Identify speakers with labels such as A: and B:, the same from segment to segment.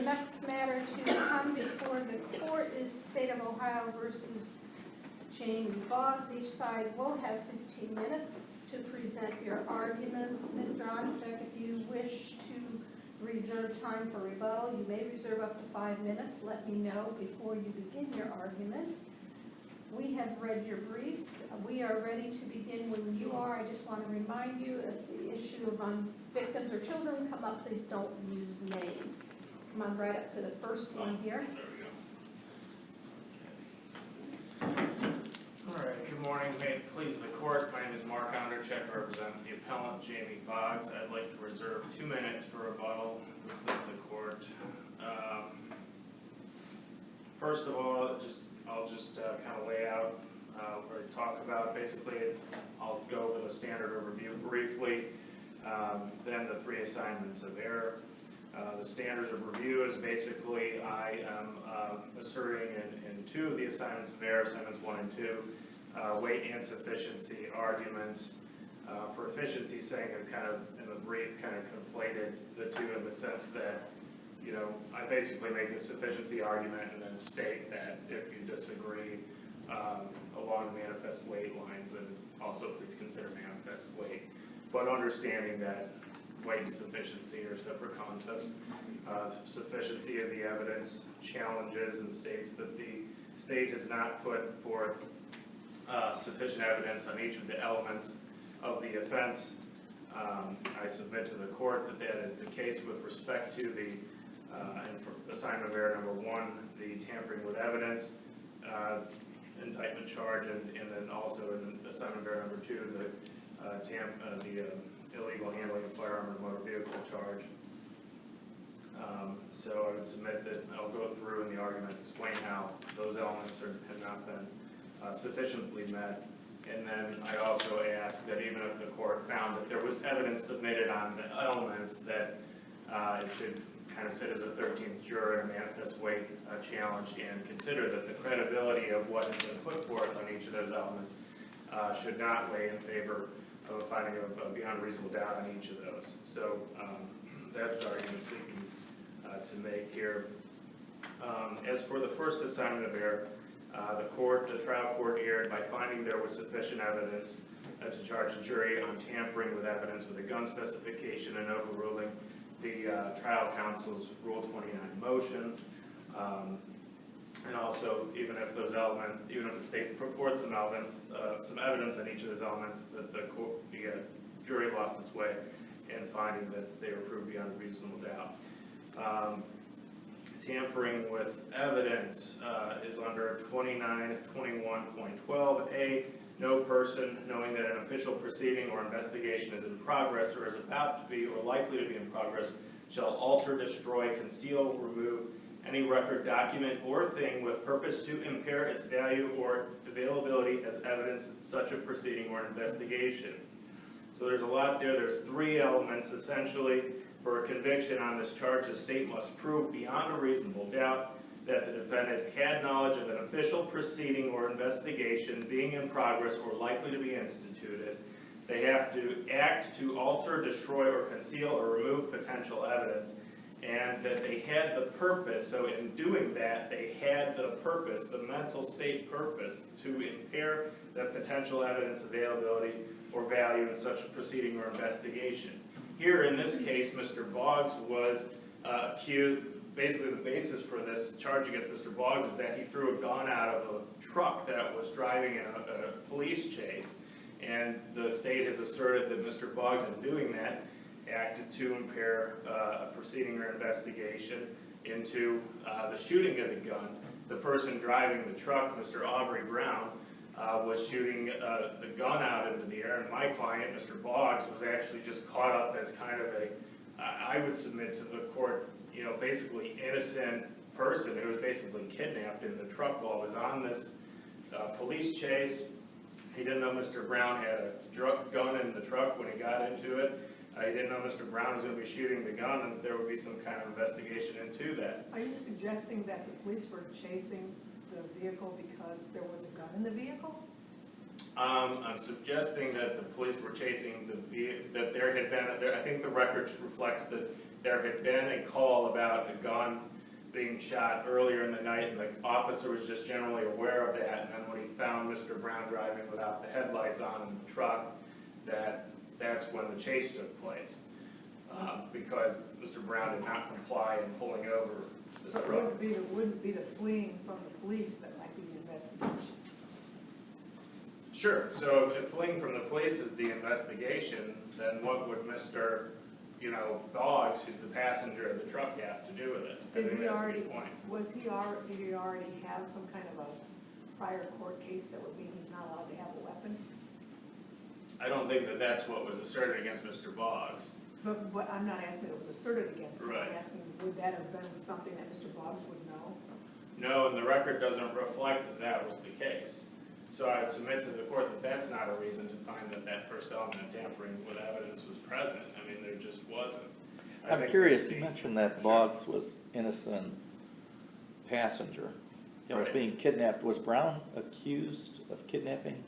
A: next matter to come before the court is State of Ohio versus Jamie Boggs. Each side will have 15 minutes to present your arguments. Mr. Onchek, if you wish to reserve time for rebuttal, you may reserve up to 5 minutes. Let me know before you begin your argument. We have read your briefs. We are ready to begin when you are. I just want to remind you, if the issue of victims or children come up, please don't use names. Come on right up to the first one here.
B: All right, good morning. May it please the court. My name is Mark Ondercheck. I represent the appellant, Jamie Boggs. I'd like to reserve 2 minutes for rebuttal. Please the court. First of all, I'll just kind of lay out or talk about. Basically, I'll go over the standard overview briefly, then the 3 assignments of error. The standard of review is basically I am asserting in 2 of the assignments of error, assignments 1 and 2, weight and sufficiency arguments. For efficiency's sake, I've kind of, in the brief, kind of conflated the 2 in the sense that, you know, I basically make a sufficiency argument and then state that if you disagree along the manifest weight lines, then also please consider manifest weight. But understanding that weight and sufficiency are separate concepts. Sufficiency of the evidence challenges and states that the state has not put forth sufficient evidence on each of the elements of the offense. I submit to the court that that is the case with respect to the assignment of error number 1, the tampering with evidence indictment charge, and then also in assignment of error number 2, the illegal handling of firearm or motor vehicle charge. So I would submit that I'll go through in the argument, explain how those elements have not been sufficiently met. And then I also ask that even if the court found that there was evidence submitted on the elements, that it should kind of sit as a 13th juror in a manifest weight challenge and consider that the credibility of what has been put forth on each of those elements should not weigh in favor of a finding of beyond reasonable doubt on each of those. So that's the argument seeking to make here. As for the first assignment of error, the trial court erred by finding there was sufficient evidence to charge a jury on tampering with evidence with a gun specification and overruling the trial counsel's Rule 29 motion. And also, even if the state put forth some evidence on each of those elements, that the jury lost its way in finding that they were proved beyond a reasonable doubt. Tampering with evidence is under 2921.12a. No person, knowing that an official proceeding or investigation is in progress or is about to be or likely to be in progress, shall alter, destroy, conceal, remove any record, document, or thing with purpose to impair its value or availability as evidence in such a proceeding or investigation. So there's a lot there. There's 3 elements essentially. For a conviction on this charge, the state must prove beyond a reasonable doubt that the defendant had knowledge of an official proceeding or investigation being in progress or likely to be instituted. They have to act to alter, destroy, or conceal or remove potential evidence, and that they had the purpose. So in doing that, they had the purpose, the mental state purpose, to impair the potential evidence availability or value in such a proceeding or investigation. Here, in this case, Mr. Boggs was accused. Basically, the basis for this charge against Mr. Boggs is that he threw a gun out of a truck that was driving in a police chase. And the state has asserted that Mr. Boggs, in doing that, acted to impair a proceeding or investigation into the shooting of the gun. The person driving the truck, Mr. Aubrey Brown, was shooting the gun out into the air, and my client, Mr. Boggs, was actually just caught up as kind of I would submit to the court, you know, basically innocent person who was basically kidnapped in the truck while it was on this police chase. He didn't know Mr. Brown had a gun in the truck when he got into it. He didn't know Mr. Brown was going to be shooting the gun, and there would be some kind of investigation into that.
C: Are you suggesting that the police were chasing the vehicle because there was a gun in the vehicle?
B: I'm suggesting that the police were chasing that there had been, I think the record reflects that there had been a call about a gun being shot earlier in the night, and the officer was just generally aware of that, and then when he found Mr. Brown driving without the headlights on in the truck, that's when the chase took place. Because Mr. Brown did not comply in pulling over the
C: So it
B: truck.
C: wouldn't be the fleeing from the police that might be the investigation.
B: Sure, so if fleeing from the police is the investigation, then what would Mr., Boggs, who's the passenger of the truck, have to do with it? I
C: Did
B: think
C: he
B: that's a
C: already,
B: good point.
C: did he already have some kind of a prior court case that would mean he's not allowed to have a weapon?
B: I don't think that that's what was asserted against Mr. Boggs.
C: But I'm not asking if it was asserted against him,
B: Right.
C: I'm asking, would that have been something that Mr. Boggs would know?
B: No, and the record doesn't reflect that that was the case. So I'd submit to the court that that's not a reason to find that that first element of tampering with evidence was present. I mean, there just wasn't. I
D: I'm
B: think
D: curious,
B: that
D: you
B: the-
D: mentioned that
B: Sure.
D: Boggs was innocent passenger that was
B: Right.
D: being kidnapped. Was Brown accused of kidnapping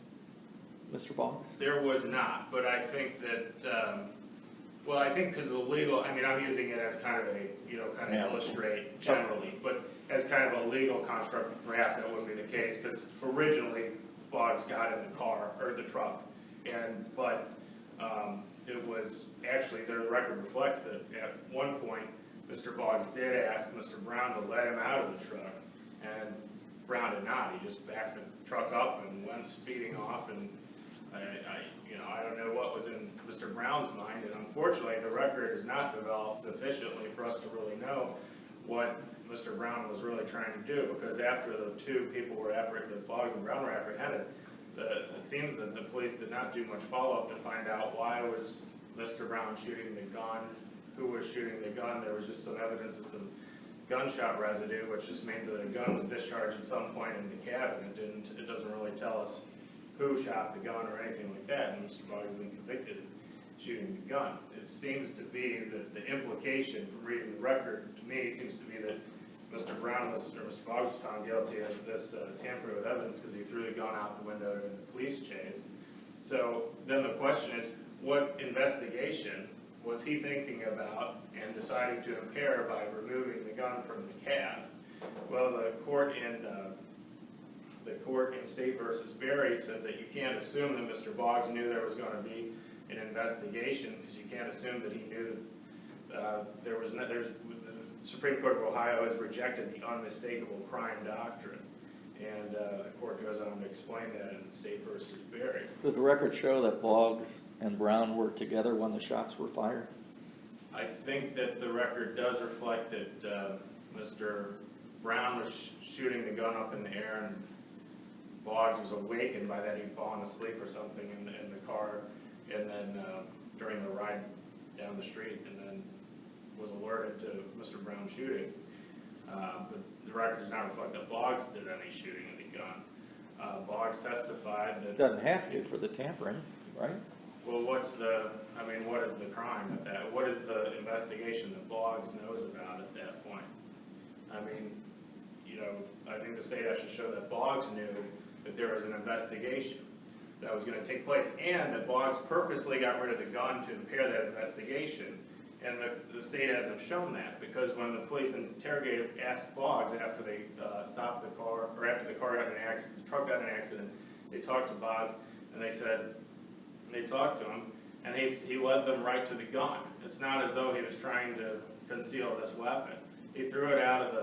D: Mr. Boggs?
B: There was not, but I think that, well, I think because the legal, I mean, I'm using it as kind of a, kind
D: Yeah.
B: of illustrate generally, but as kind of a legal construct, perhaps that wouldn't be the case, because originally Boggs got in the car, or the truck, but it was, actually, the record reflects that at one point, Mr. Boggs did ask Mr. Brown to let him out of the truck, and Brown did not. He just backed the truck up and went speeding off, and I don't know what was in Mr. Brown's mind, and unfortunately, the record has not developed sufficiently for us to really know what Mr. Brown was really trying to do, because after the two people were apprehended, Boggs and Brown were apprehended, it seems that the police did not do much follow-up to find out why was Mr. Brown shooting the gun, who was shooting the gun. There was just some evidence of some gunshot residue, which just means that a gun was discharged at some point in the cab, and it doesn't really tell us who shot the gun or anything like that, and Mr. Boggs isn't convicted of shooting the gun. It seems to be that the implication from reading the record, to me, seems to be that Mr. Boggs was found guilty of this tampering with evidence because he threw the gun out the window in the police chase. So then the question is, what investigation was he thinking about and deciding to impair by removing the gun from the cab? Well, the court in State versus Berry said that you can't assume that Mr. Boggs knew there was going to be an investigation, because you can't assume that he knew that the Supreme Court of Ohio has rejected the unmistakable crime doctrine, and the court goes on to explain that in State versus Berry.
D: Does the record show that Boggs and Brown were together when the shots were fired?
B: I think that the record does reflect that Mr. Brown was shooting the gun up in the air, and Boggs was awakened by that. He'd fallen asleep or something in the car, and then during the ride down the street, and then was alerted to Mr. Brown shooting. But the record does not reflect that Boggs did any shooting of the gun. Boggs testified that...
D: Doesn't have to for the tampering, right?
B: Well, what is the crime at that? What is the investigation that Boggs knows about at that point? I mean, I think the state has to show that Boggs knew that there was an investigation that was going to take place, and that Boggs purposely got rid of the gun to impair that investigation. And the state hasn't shown that, because when the police interrogated, asked Boggs after they stopped the car, or after the car got in an accident, the truck got in an accident, they talked to Boggs, and they talked to him, and he led them right to the gun. It's not as though he was trying to conceal this weapon. He threw it out of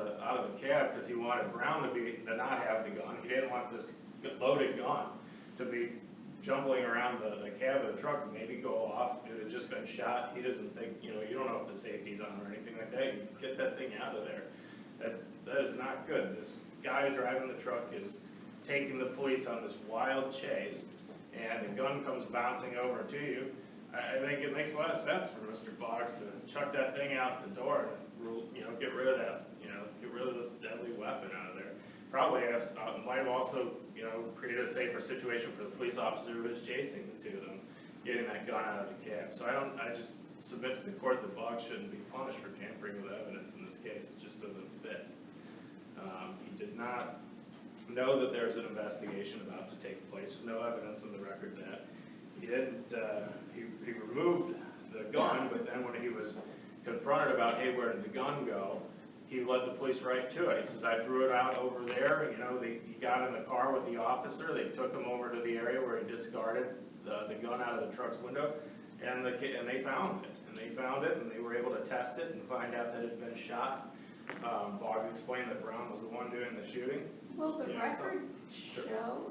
B: the cab because he wanted Brown to not have the gun. He didn't want this loaded gun to be jumbling around the cab of the truck and maybe go off. It had just been shot. He doesn't think, you don't know if the safety's on or anything like that. You get that thing out of there. That is not good. This guy driving the truck is taking the police on this wild chase, and the gun comes bouncing over to you. I think it makes a lot of sense for Mr. Boggs to chuck that thing out the door and, get rid of that, get rid of this deadly weapon out of there. Probably might have also, created a safer situation for the police officer who was chasing the two of them, getting that gun out of the cab. So I just submit to the court that Boggs shouldn't be punished for tampering with evidence in this case. It just doesn't fit. He did not know that there's an investigation about to take place. There's no evidence in the record that he didn't. He removed the gun, but then when he was confronted about, hey, where did the gun go? He led the police right to it. He says, I threw it out over there. You know, he got in the car with the officer. They took him over to the area where he discarded the gun out of the truck's window, and they found it. And they found it, and they were able to test it and find out that it had been shot. Boggs explained that Brown was the one doing the shooting.
A: Will the
B: Yeah, so-
A: record show,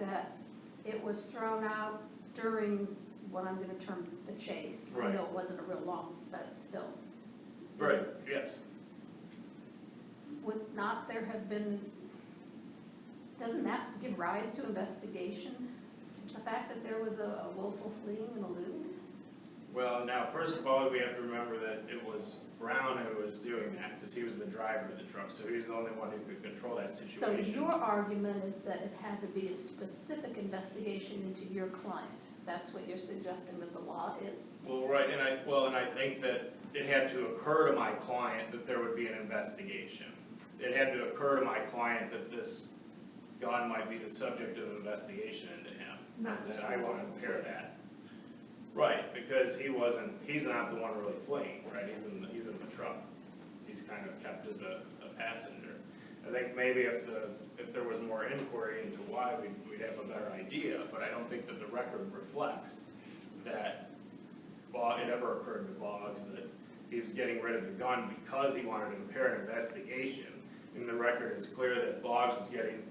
A: that it was thrown out during what I'm gonna term the chase? I
B: Right.
A: know it wasn't a real long, but still.
B: Right, yes.
A: Would not there have been, doesn't that give rise to investigation? Just the fact that there was a willful fleeing and eluding?
B: Well, now, first of all, we have to remember that it was Brown who was doing that, because he was the driver of the truck, so he was the only one who could control that
A: So
B: situation.
A: your argument is that it had to be a specific investigation into your client? That's what you're suggesting that the law is?
B: Well, right, and I think that it had to occur to my client that there would be an investigation. It had to occur to my client that this gun might be the subject of investigation into him,
C: Not just
B: that I want to impair that. Right, because he's not the one really fleeing, right, he's in the truck. He's kind of kept as a passenger. I think maybe if there was more inquiry into why, we'd have a better idea, but I don't think that the record reflects that it ever occurred to Boggs that he was getting rid of the gun because he wanted to impair an investigation. And the record is clear that Boggs was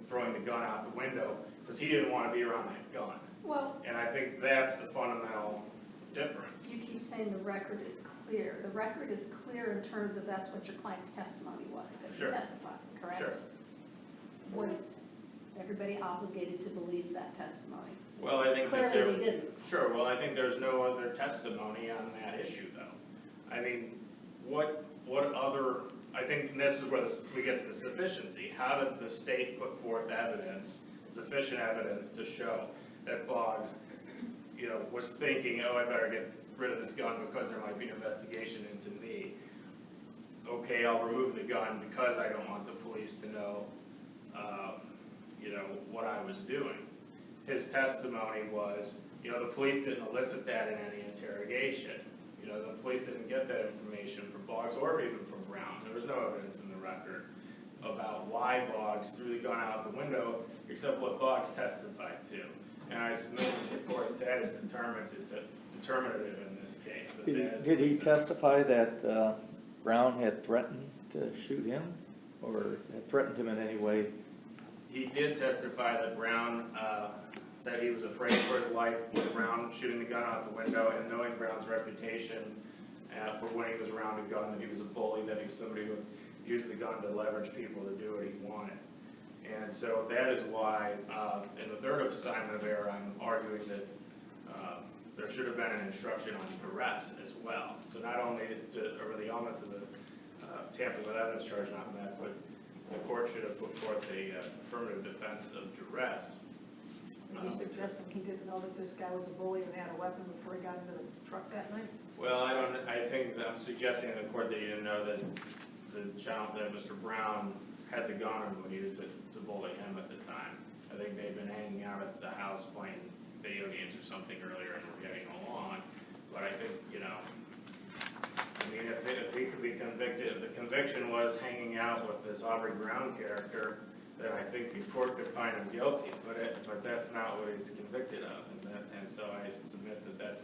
B: throwing the gun out the window because he didn't want to be around that gun.
A: Well,
B: And I think that's the fundamental difference.
A: you keep saying the record is clear. The record is clear in terms of that's what your client's testimony was, because he
B: Sure.
A: testified, correct?
B: Sure.
A: Was everybody obligated to believe that testimony?
B: Well, I think that
A: Clearly they didn't.
B: Sure, well, I think there's no other testimony on that issue, though. I mean, what other, I think, and this is where we get to the sufficiency. How did the state put forth evidence, sufficient evidence to show that Boggs, was thinking, oh, I better get rid of this gun because there might be an investigation into me. Okay, I'll remove the gun because I don't want the police to know, what I was doing. His testimony was, the police didn't elicit that in any interrogation. The police didn't get that information from Boggs or even from Brown. There was no evidence in the record about why Boggs threw the gun out the window, except what Boggs testified to. And I submit to the court that is determinative in this case.
D: Did he testify that Brown had threatened to shoot him, or had threatened him in any way?
B: He did testify that Brown, that he was afraid for his life with Brown shooting the gun out the window, and knowing Brown's reputation for when he was around a gun, that he was a bully, that he was somebody who would use the gun to leverage people to do what he wanted. And so that is why, in the third assignment of error, I'm arguing that there should have been an instruction on duress as well. So not only are the elements of the tampering with evidence charge not met, but the court should have put forth a affirmative defense of duress.
C: Are you suggesting he didn't know that this guy was a bully and had a weapon before he got into the truck that night?
B: Well, I think that I'm suggesting to the court that he didn't know that that Mr. Brown had the gun and would use it to bully him at the time. I think they'd been hanging out at the house playing video games or something earlier and were getting along. But I think, if he could be convicted, if the conviction was hanging out with this Aubrey Brown character, then I think the court could find him guilty. But that's not what he's convicted of. And so I submit that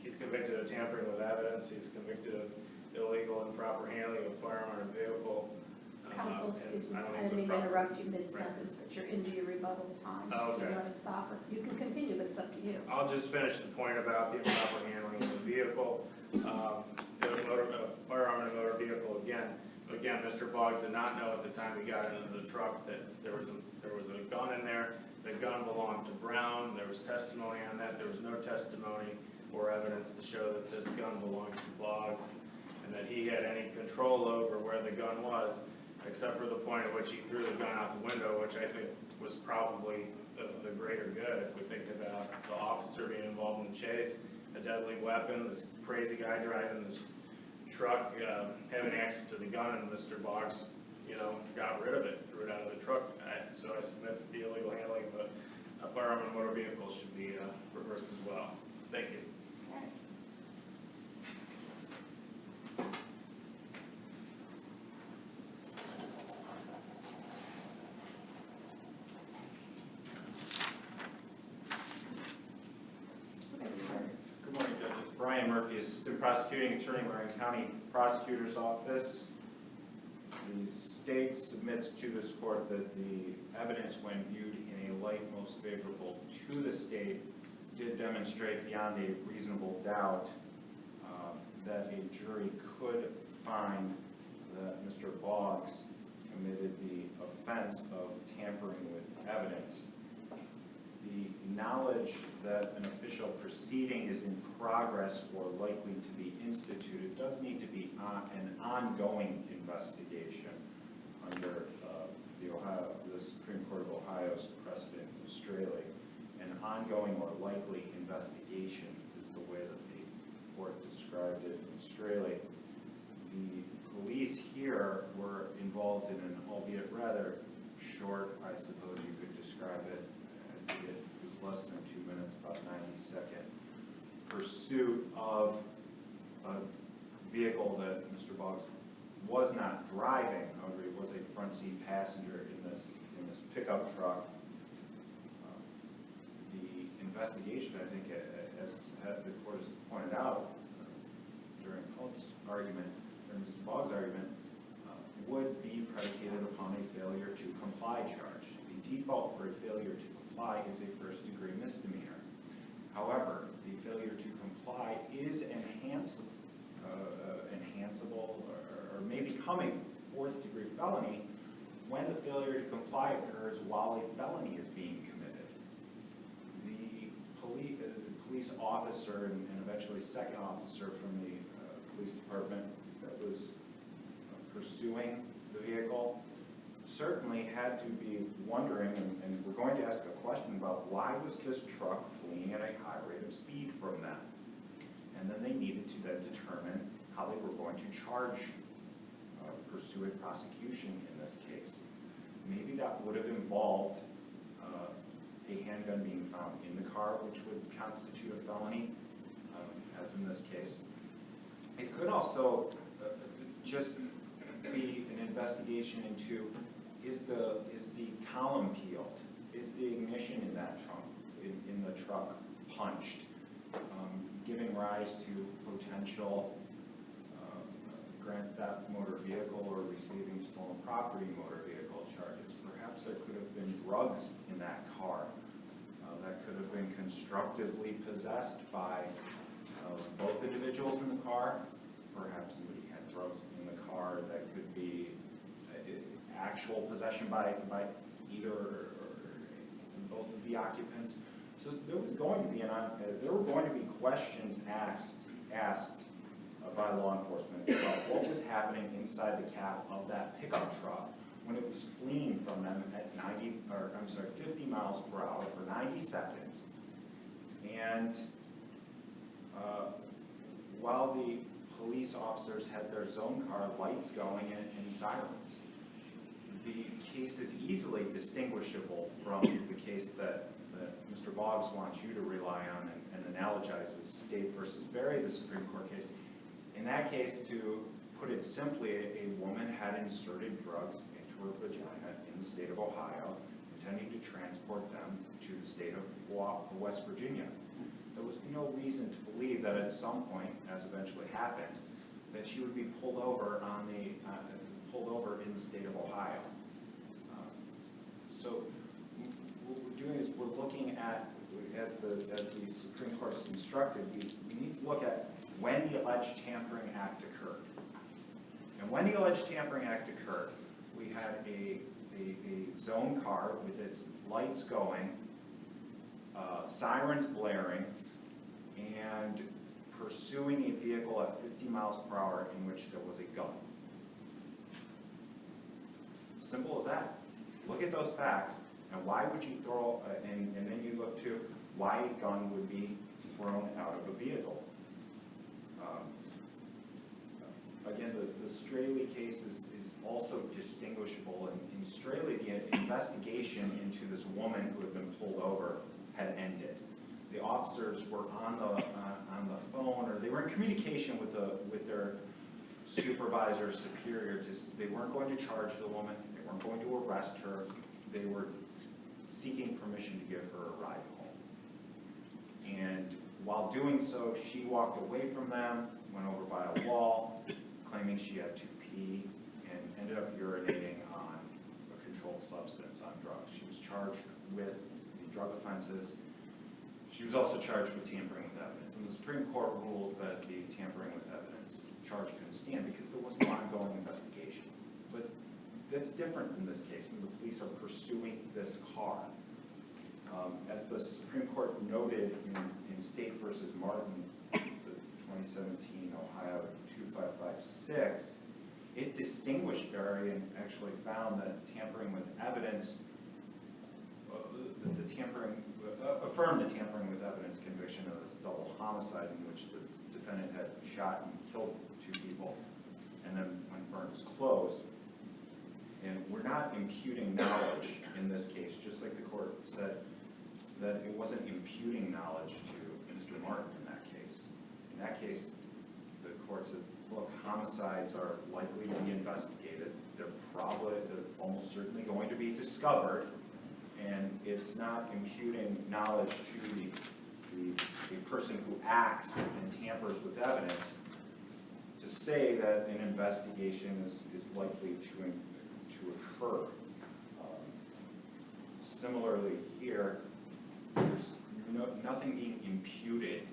B: he's convicted of tampering with evidence. He's convicted of illegal and improper handling of a firearm on a vehicle.
A: Counsel, excuse me,
B: and
A: I didn't mean to
B: proper-
A: interrupt you mid-sentence, but you're into your rebuttal time.
B: Oh,
A: Do
B: okay.
A: you want to stop it? You can continue, but it's up to you.
B: I'll just finish the point about the improper handling of the vehicle. Firearm in a motor vehicle, again, Mr. Boggs did not know at the time he got into the truck that there was a gun in there. The gun belonged to Brown. There was testimony on that. There was no testimony or evidence to show that this gun belonged to Boggs and that he had any control over where the gun was, except for the point at which he threw the gun out the window, which I think was probably the greater good if we think about the officer being involved in the chase, a deadly weapon, this crazy guy driving this truck, having access to the gun, and Mr. Boggs, got rid of it, threw it out of the truck. So I submit that the illegal handling of a firearm in a motor vehicle should be reversed as well. Thank you.
A: Okay.
E: Ryan Murphy, Assistant Prosecuting Attorney, Lorain County Prosecutor's Office. The state submits to this court that the evidence, when viewed in a light most favorable to the state, did demonstrate beyond a reasonable doubt that a jury could find that Mr. Boggs committed the offense of tampering with evidence. The knowledge that an official proceeding is in progress or likely to be instituted does need to be an ongoing investigation under the Supreme Court of Ohio's precedent in Straley. An ongoing or likely investigation is the way that the court described it in Straley. The police here were involved in an, albeit rather short, I suppose you could describe it, it was less than 2 minutes, about 90-second pursuit of a vehicle that Mr. Boggs was not driving. However, he was a front seat passenger in this pickup truck. The investigation, I think, as the court has pointed out during Pope's argument, or Mr. Boggs' argument, would be predicated upon a failure to comply charge. The default for a failure to comply is a first-degree misdemeanor. However, the failure to comply is enhanceable or may become a fourth-degree felony when the failure to comply occurs while a felony is being committed. The police officer and eventually second officer from the police department that was pursuing the vehicle certainly had to be wondering, and we're going to ask a question about why was this truck fleeing at a high rate of speed from them? And then they needed to then determine how they were going to pursue a prosecution in this case. Maybe that would have involved a handgun being found in the car, which would constitute a felony, as in this case. It could also just be an investigation into is the column peeled? Is the ignition in that trunk, in the truck, punched? Giving rise to potential grand theft motor vehicle or receiving stolen property motor vehicle charges. Perhaps there could have been drugs in that car that could have been constructively possessed by both individuals in the car. Perhaps somebody had drugs in the car that could be actual possession by either or both of the occupants. So there was going to be there were going to be questions asked by law enforcement about what was happening inside the cab of that pickup truck when it was fleeing from them at 50 miles per hour for 90 seconds. And while the police officers had their zone car lights going and sirens, the case is easily distinguishable from the case that Mr. Boggs wants you to rely on and analogizes State versus Berry, the Supreme Court case. In that case, to put it simply, a woman had inserted drugs into her vagina in the state of Ohio, intending to transport them to the state of West Virginia. There was no reason to believe that at some point, as eventually happened, that she would be pulled over in the state of Ohio. So what we're doing is we're looking at, as the Supreme Court has instructed, we need to look at when the alleged tampering act occurred. And when the alleged tampering act occurred, we had a zone car with its lights going, sirens blaring, and pursuing a vehicle at 50 miles per hour in which there was a gun. Simple as that. Look at those facts, and why would you throw, and then you look to why a gun would be thrown out of a vehicle. Again, the Straley case is also distinguishable. In Straley, the investigation into this woman who had been pulled over had ended. The officers were on the phone, or they were in communication with their supervisor, superior. They weren't going to charge the woman. They weren't going to arrest her. They were seeking permission to give her a ride home. And while doing so, she walked away from them, went over by a wall, claiming she had to pee, and ended up urinating on a controlled substance, on drugs. She was charged with the drug offenses. She was also charged with tampering with evidence. And the Supreme Court ruled that the tampering with evidence charge couldn't stand because there was no ongoing investigation. But that's different in this case, when the police are pursuing this car. As the Supreme Court noted in State versus Martin, it's a 2017 Ohio 2556, it distinguished Berry and actually found that tampering with evidence, affirmed the tampering with evidence conviction of this double homicide in which the defendant had shot and killed 2 people, and then when burn was closed. And we're not imputing knowledge in this case, just like the court said that it wasn't imputing knowledge to Mr. Martin in that case. In that case, the court said, look, homicides are likely to be investigated. They're almost certainly going to be discovered, and it's not imputing knowledge to the person who acts and tampers with evidence to say that an investigation is likely to occur. Similarly here, there's nothing being imputed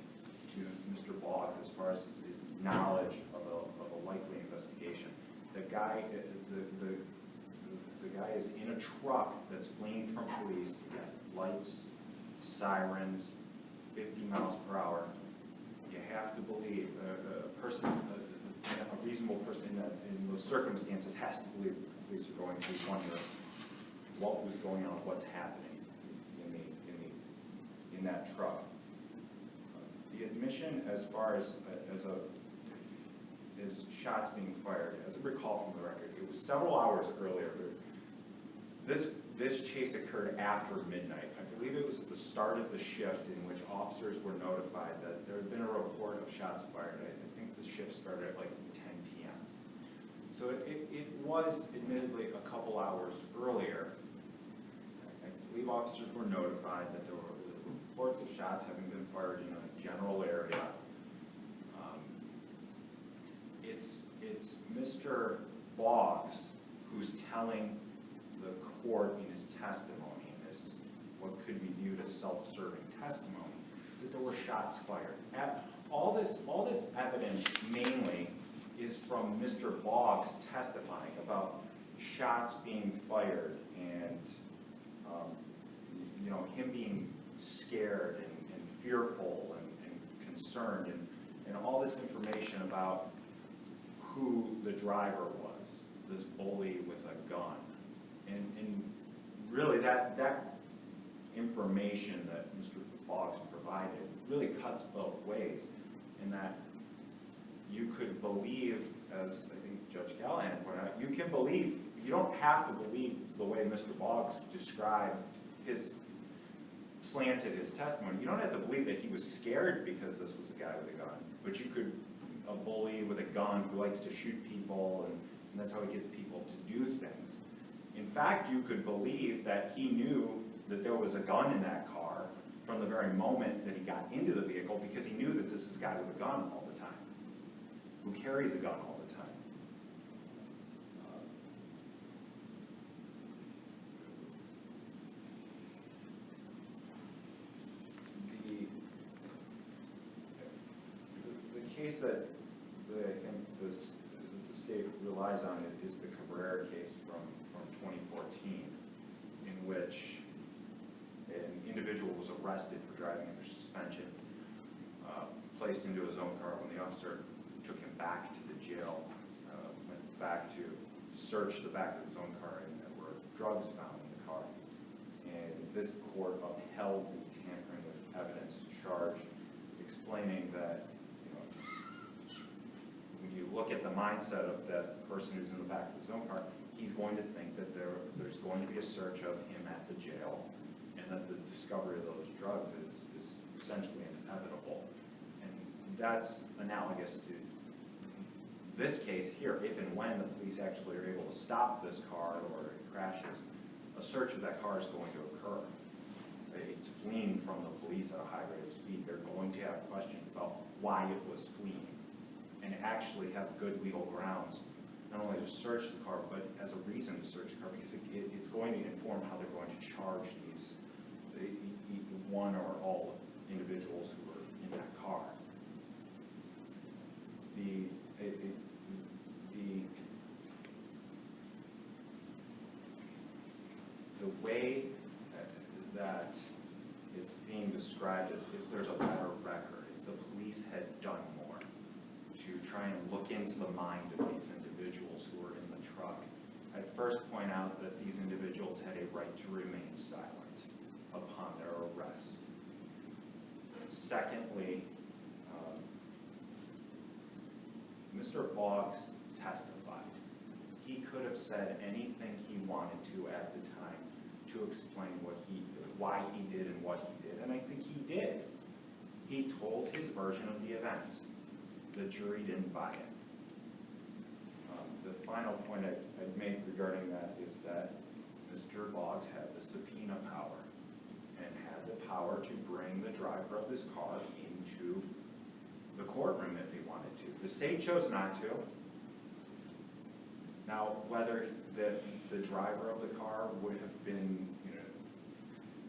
E: to Mr. Boggs as far as his knowledge of a likely investigation. The guy is in a truck that's fleeing from police. You got lights, sirens, 50 miles per hour. You have to believe a reasonable person in those circumstances has to believe that the police are going to wonder what was going on, what's happening in that truck. The admission as far as shots being fired, as I recall from the record, it was several hours earlier. This chase occurred after midnight. I believe it was at the start of the shift in which officers were notified that there had been a report of shots fired. I think the shift started at like 10 p.m. So it was admittedly a couple hours earlier. I believe officers were notified that there were reports of shots having been fired in a general area. It's Mr. Boggs who's telling the court in his testimony, in this what could be viewed as self-serving testimony, that there were shots fired. All this evidence mainly is from Mr. Boggs testifying about shots being fired and him being scared and fearful and concerned and all this information about who the driver was, this bully with a gun. And really that information that Mr. Boggs provided really cuts both ways in that you could believe, as I think Judge Callahan pointed out, you can believe, you don't have to believe the way Mr. Boggs described slanted his testimony. You don't have to believe that he was scared because this was a guy with a gun, but you could, a bully with a gun who likes to shoot people and that's how he gets people to do things. In fact, you could believe that he knew that there was a gun in that car from the very moment that he got into the vehicle because he knew that this is a guy with a gun all the time, who carries a gun all the time. The case that I think the state relies on is the Cabrera case from 2014, in which an individual was arrested for driving under suspension, placed into his own car. When the officer took him back to the jail, went back to search the back of his own car, and there were drugs found in the car. And this court upheld the tampering with evidence charge, explaining that when you look at the mindset of that person who's in the back of his own car, he's going to think that there's going to be a search of him at the jail, and that the discovery of those drugs is essentially inevitable. And that's analogous to this case here. If and when the police actually are able to stop this car or it crashes, a search of that car is going to occur. it's fleeing from the police at a high rate of speed, they're going to have questions about why it was fleeing, and actually have good legal grounds, not only to search the car, but as a reason to search the car, because it's going to inform how they're going to charge these, one or all individuals who were in that car. The way that it's being described is if there's a better record, if the police had done more to try and look into the mind of these individuals who were in the truck. I'd first point out that these individuals had a right to remain silent upon their arrest. Secondly, Mr. Boggs testified. He could have said anything he wanted to at the time to explain why he did and what he did, and I think he did. He told his version of the events. The jury didn't buy it. The final point I'd make regarding that is that Mr. Boggs had the subpoena power and had the power to bring the driver of this car into the courtroom if he wanted to. The state chose not to. Now, whether the driver of the car would have been,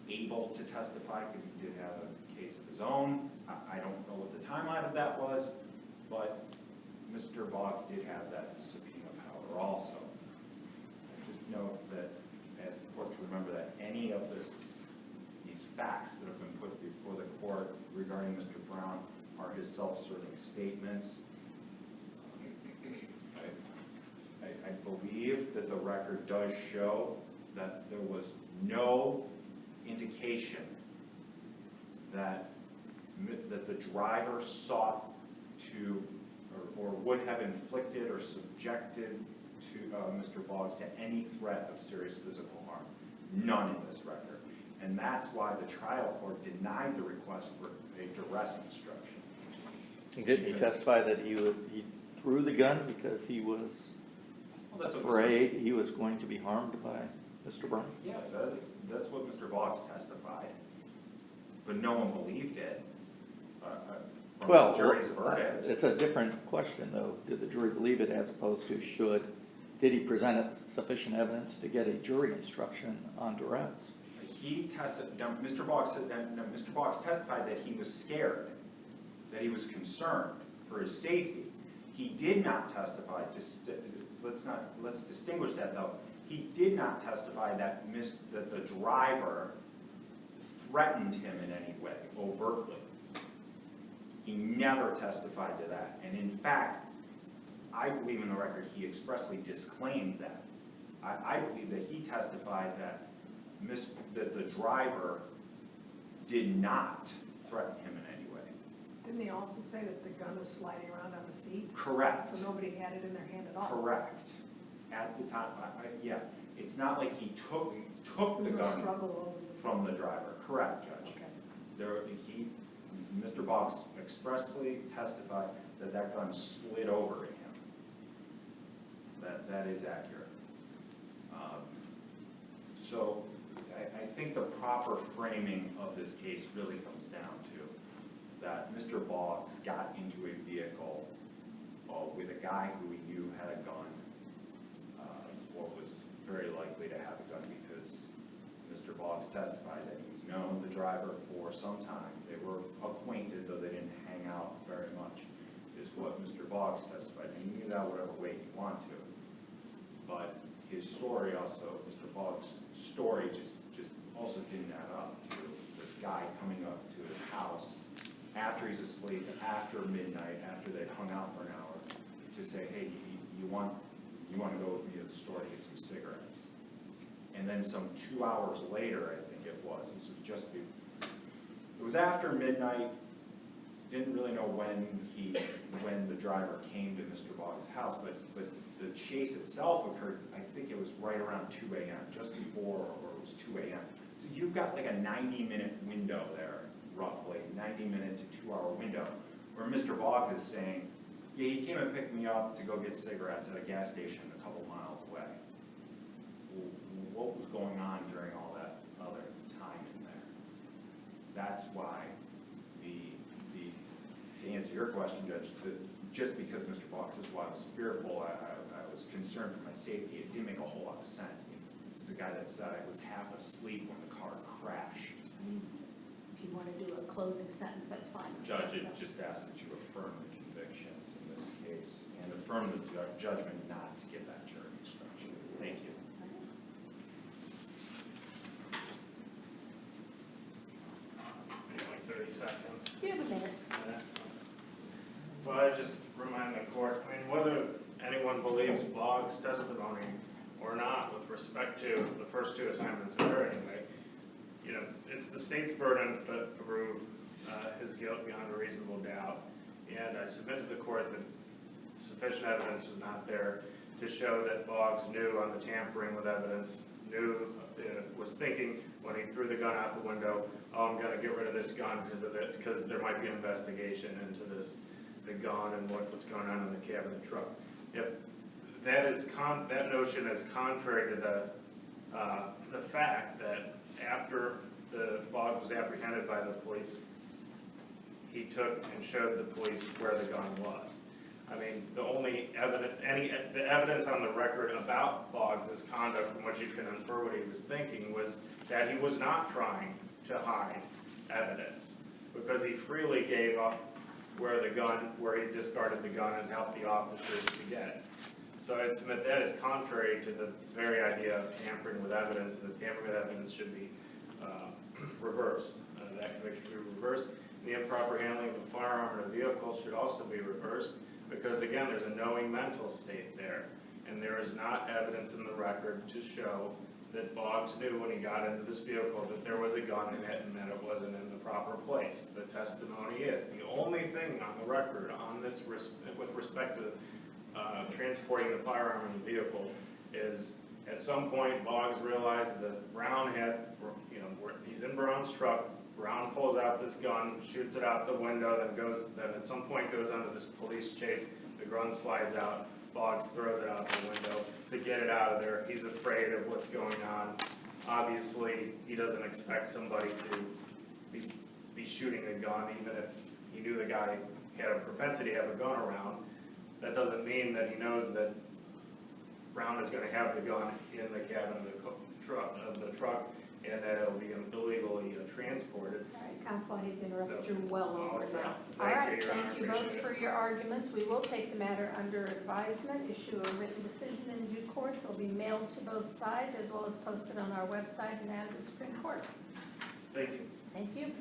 E: able to testify because he did have a case of his own, I don't know what the timeline of that was, but Mr. Boggs did have that subpoena power also. I just note that, as the court to remember that any of these facts that have been put before the court regarding Mr. Brown are his self-serving statements. I believe that the record does show that there was no indication that the driver sought to or would have inflicted or subjected to Mr. Boggs to any threat of serious physical harm. None in this record. And that's why the trial court denied the request for a duress instruction.
D: Didn't he testify that he threw the gun because he was afraid he was going to be harmed by Mr. Brown?
E: Yeah, that's what Mr. Boggs testified, but no one believed it. From the jury's verdict.
D: It's a different question, though. Did the jury believe it as opposed to did he present sufficient evidence to get a jury instruction on duress?
E: Mr. Boggs testified that he was scared, that he was concerned for his safety. He did not testify let's distinguish that though. He did not testify that the driver threatened him in any way, overtly. He never testified to that. And in fact, I believe in the record he expressly disclaimed that. I believe that he testified that the driver did not threaten him in any way.
C: Didn't he also say that the gun was sliding around on the seat?
E: Correct.
C: So nobody had it in their hand at all?
E: Correct. At the time, yeah. It's not like he took the
C: There was no
E: gun
C: struggle over the...
E: from the driver. Correct, Judge.
C: Okay.
E: Mr. Boggs expressly testified that that gun slid over to him. That is accurate. So I think the proper framing of this case really comes down to that Mr. Boggs got into a vehicle with a guy who he knew had a gun, or was very likely to have a gun because Mr. Boggs testified that he's known the driver for some time. They were acquainted, though they didn't hang out very much, is what Mr. Boggs testified. And you knew that whatever way you want to. But his story also, Mr. Boggs' story just also didn't add up to this guy coming up to his house after he's asleep, after midnight, after they'd hung out for an hour, to say, hey, you want to go with me to the store to get some cigarettes. And then some 2 hours later, I think it was, it was after midnight, didn't really know when the driver came to Mr. Boggs' house, but the chase itself occurred, I think it was right around 2 a.m., just before, or it was 2 a.m. So you've got like a 90-minute window there, roughly, 90-minute to 2-hour window, where Mr. Boggs is saying, yeah, he came and picked me up to go get cigarettes at a gas station a couple miles away. What was going on during all that other time in there? that's why to answer your question, Judge, just because Mr. Boggs is why I was fearful, I was concerned for my safety, it didn't make a whole lot of sense. I mean, this is a guy that said I was half asleep when the car crashed.
F: If you want to do a closing sentence, that's fine.
E: Judge, it just asked that you affirm the convictions in this case and affirm the judgment not to give that jury instruction. Thank you.
B: Like 30 seconds.
A: You have a minute.
B: Well, I just remind the court, I mean, whether anyone believes Boggs' testimony or not with respect to the first two assignments of her anyway, you know, it's the state's burden to prove his guilt beyond a reasonable doubt. And I submit to the court that sufficient evidence was not there to show that Boggs knew on the tampering with evidence, was thinking when he threw the gun out the window, oh, I'm gonna get rid of this gun because there might be an investigation into the gun and what's going on in the cab of the truck. If that notion is contrary to the fact that after the Boggs was apprehended by the police, he took and showed the police where the gun was. I mean, the only the evidence on the record about Boggs' conduct from which you can infer what he was thinking was that he was not trying to hide evidence, because he freely gave up where he discarded the gun and helped the officers to get it. So I'd submit that is contrary to the very idea of tampering with evidence, and the tampering with evidence should be reversed. That conviction should be reversed. The improper handling of a firearm in a vehicle should also be reversed, because again, there's a knowing mental state there, and there is not evidence in the record to show that Boggs knew when he got into this vehicle that there was a gun in it and that it wasn't in the proper place. The testimony is, the only thing on the record on this with respect to transporting the firearm in the vehicle is, at some point Boggs realized that Brown had, he's in Brown's truck, Brown pulls out this gun, shoots it out the window, then at some point goes under this police chase, the gun slides out, Boggs throws it out the window to get it out of there. He's afraid of what's going on. Obviously, he doesn't expect somebody to be shooting a gun, even if he knew the guy had a propensity to have a gun around. That doesn't mean that he knows that Brown is going to have the gun in the cabin of the truck, and that it'll be illegally transported.
A: All right, counsel, I hate to interrupt,
B: So,
A: but you're well over
B: all set.
A: now. All
B: Thank
A: right,
B: you, Your Honor.
A: thank you both
B: Appreciate it.
A: for your arguments. We will take the matter under advisement, issue a written decision in due course. It will be mailed to both sides as well as posted on our website and at the Supreme Court.
B: Thank you.
A: Thank you.